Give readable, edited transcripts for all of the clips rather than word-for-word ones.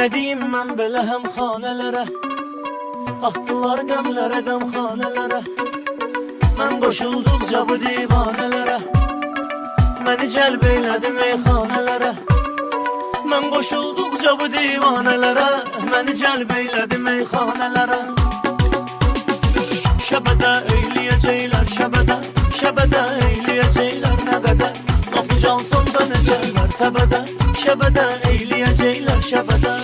Ne diyeyim mən belə həmxanələrə, atdılar qəmlərə, qəmxanələrə. Mən qoşulduqca bu divanələrə, məni cəlb eylədi meyxanələrə. Mən qoşulduqca bu divanələrə, məni cəlb eylədi meyxanələrə. Şəbədə eyləyəcəklər, şəbədə, şəbədə eyləyəcəklər nə qədər. Qapı cansın da necələr təbədə, şəbədə eyləyəcəklər, şəbədə.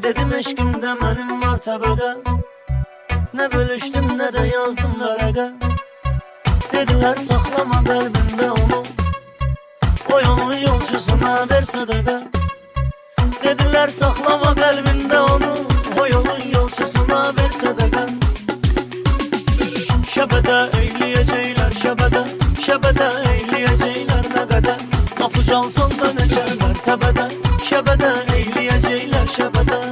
Dedim eşqimdə mənim var təbədə, nə bölüşdüm nə də yazdım vərəqə. Dedilər saxlama qəlbində onu, o onun yolcusuna ver sədəqə. Dedilər saxlama qəlbində onu, o yolun yolcusuna ver sədəqə. Şəbədə eyləyəcəklər, şəbədə, şəbədə eyləyəcəklər nə qədər. Qapı cansın da necələr təbədə, şəbədə eyləyəcəklər, şəbədə.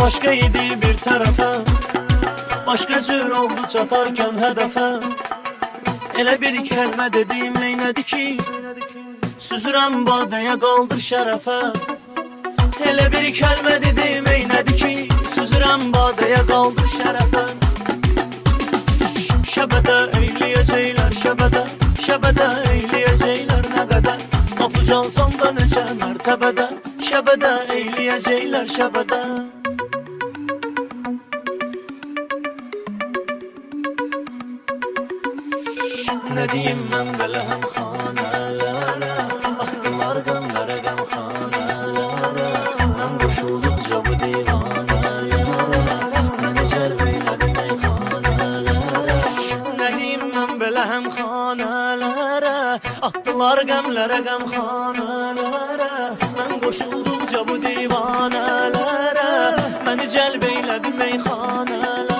Başqa idi bir tərəfə, başqa cür oldu çatarkən hədəfə. Elə bir kəlmə dedim neynədi ki, süzürəm badəyə qaldır şərəfə. Elə bir kəlmə dedim neynədi ki, süzürəm badəyə qaldır şərəfə. Şəbədə eyləyəcəklər, şəbədə, şəbədə eyləyəcəklər nə qədər. Qapı cansam da necə mərtəbədə, şəbədə eyləyəcəklər, şəbədə. Ne diyeyim mən belə həmxanələrə, atdılar qəmlərə, qəmxanələrə. Mən qoşulduqca bu divanələrə, məni cəlb eylədi meyxanələrə. Ne diyeyim mən belə həmxanələrə, atdılar qəmlərə, qəmxanələrə. Mən qoşulduqca bu divanələrə, məni cəlb eylədi meyxanələrə.